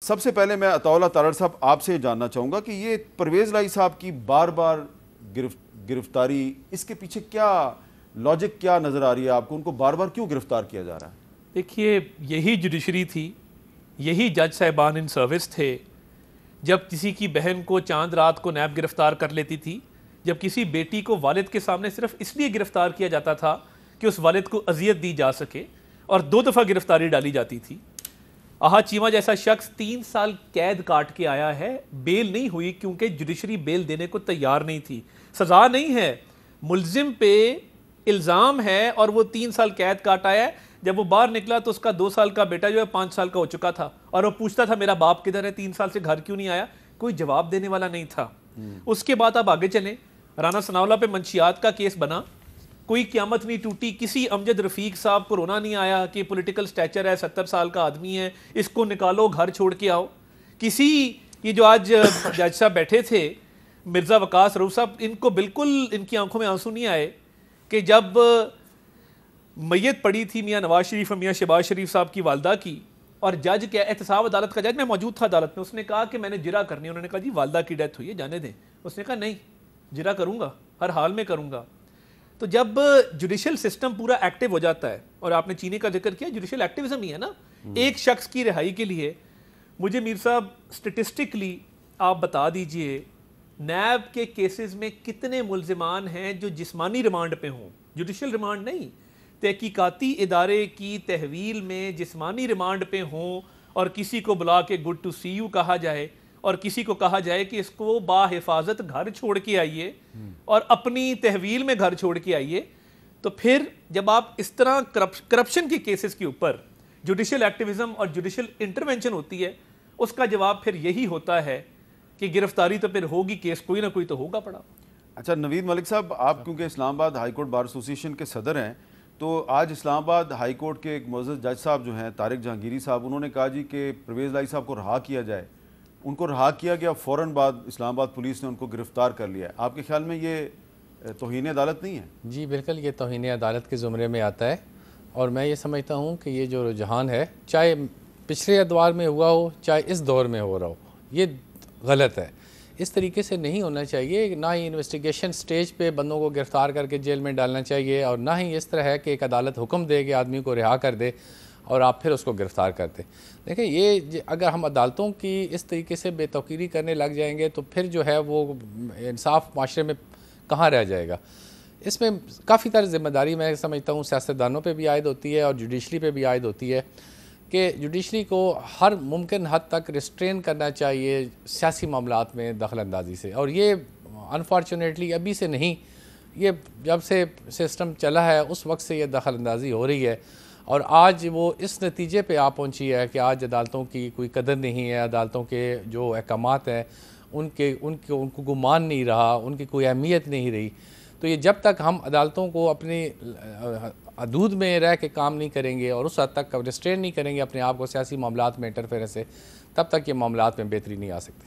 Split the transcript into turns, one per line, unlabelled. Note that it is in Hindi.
सबसे पहले मैं अताउल्लाह तारड़ साहब आपसे जानना चाहूँगा कि ये परवेज़ लाई साहब की बार बार गिरफ्तारी, इसके पीछे क्या लॉजिक क्या नज़र आ रही है आपको? उनको बार बार क्यों गिरफ्तार किया जा रहा है?
देखिए, यही जुडिशरी थी, यही जज साहिबान इन सर्विस थे जब किसी की बहन को चांद रात को नैब गिरफ्तार कर लेती थी, जब किसी बेटी को वालिद के सामने सिर्फ इसलिए गिरफ्तार किया जाता था कि उस वालिद को अजियत दी जा सके, और 2 दफ़ा गिरफ्तारी डाली जाती थी। आहा चीमा जैसा शख्स 3 साल कैद काट के आया है, बेल नहीं हुई क्योंकि जुडिशरी बेल देने को तैयार नहीं थी। सज़ा नहीं है, मुलजिम पे इल्ज़ाम है और वो 3 साल कैद काट आया है। जब वो बाहर निकला तो उसका 2 साल का बेटा जो है 5 साल का हो चुका था, और वो पूछता था मेरा बाप किधर है, 3 साल से घर क्यों नहीं आया? कोई जवाब देने वाला नहीं था। उसके बाद आप आगे चलें, राना सनाउल्लाह पे मंशियात का केस बना, कोई क़यामत नहीं टूटी। किसी अमजद रफ़ीक साहब को रोना नहीं आया कि पॉलिटिकल स्टैचर है, 70 साल का आदमी है, इसको निकालो, घर छोड़ के आओ। किसी ये जो आज जज साहब बैठे थे, मिर्ज़ा वकास रऊफ साहब, इनको बिल्कुल इनकी आंखों में आंसू नहीं आए कि जब मैयत पड़ी थी मियाँ नवाज शरीफ और मियाँ शहबाज शरीफ साहब की वालदा की, और जज क्या, एहतसाब अदालत का जज, मैं मौजूद था अदालत में, उसने कहा कि मैंने जिरा करनी है। उन्होंने कहा जी वालदा की डेथ हुई है, जाने दें। उसने कहा नहीं, जिरा करूँगा, हर हाल में करूँगा। तो जब जुडिशल सिस्टम पूरा एक्टिव हो जाता है, और आपने चीनी का जिक्र किया, जुडिशल एक्टिविज्म ही है ना, एक शख्स की रिहाई के लिए, मुझे मीर साहब स्टेटिस्टिकली आप बता दीजिए नैब के केसेस में कितने मुल्जिमान हैं जो जिस्मानी रिमांड पे हों, जुडिशल रिमांड नहीं, तहकीकाती इदारे की तहवील में जिस्मानी रिमांड पे हों, और किसी को बुला के गुड टू सी यू कहा जाए, और किसी को कहा जाए कि इसको बाहिफाजत घर छोड़ के आइए और अपनी तहवील में घर छोड़ के आइए। तो फिर जब आप इस तरह करप्शन के केसेस के ऊपर जुडिशल एक्टिविज्म और जुडिशल इंटरवेंशन होती है, उसका जवाब फिर यही होता है कि गिरफ्तारी तो फिर होगी, केस कोई ना कोई तो होगा पड़ा।
अच्छा नवीद मलिक साहब, आप क्योंकि Islamabad high court bar association के सदर हैं, तो आज इस्लामाबाद हाई कोर्ट के एक मुअज़्ज़ज़ जज साहब जो हैं तारिक जहांगीरी साहब, उन्होंने कहा जी कि परवेज़ लाई साहब को रहा किया जाए। उनको रहा किया गया, फ़ौरन बाद इस्लामाबाद पुलिस ने उनको गिरफ़्तार कर लिया है। आपके ख्याल में ये तौहीन अदालत नहीं है?
जी बिल्कुल, ये तौहीन अदालत के ज़ुमरे में आता है, और मैं ये समझता हूँ कि ये जो रुझान है, चाहे पिछले अदवार में हुआ हो, चाहे इस दौर में हो रहा हो, ये गलत है। इस तरीके से नहीं होना चाहिए। ना ही इन्वेस्टिगेशन स्टेज पे बंदों को गिरफ़्तार करके जेल में डालना चाहिए, और ना ही इस तरह है कि एक अदालत हुक्म दे कि आदमी को रिहा कर दे और आप फिर उसको गिरफ़्तार करते। देखिए, ये अगर हम अदालतों की इस तरीके से बेतौकीरी करने लग जाएंगे तो फिर जो है वो इंसाफ माशरे में कहाँ रह जाएगा। इसमें काफ़ी तरह ज़िम्मेदारी मैं समझता हूँ सियासतदानों पे भी आयद होती है और जुडिशरी पे भी आयद होती है कि जुडिशरी को हर मुमकिन हद तक रिस्ट्रेन करना चाहिए सियासी मामलात में दखल अंदाजी से। और ये अनफॉर्चुनेटली अभी से नहीं, ये जब से सिस्टम चला है उस वक्त से ये दखल अंदाजी हो रही है, और आज वो इस नतीजे पे आ पहुंची है कि आज अदालतों की कोई कदर नहीं है, अदालतों के जो अहकामात हैं उनको गुमान नहीं रहा, उनकी कोई अहमियत नहीं रही। तो ये जब तक हम अदालतों को अपनी हदूद में रह के काम नहीं करेंगे और उस हद तक रिस्ट्रेन नहीं करेंगे अपने आप को सियासी मामलात में इंटरफेरेंस से, तब तक ये मामलात में बेहतरी नहीं आ सकती।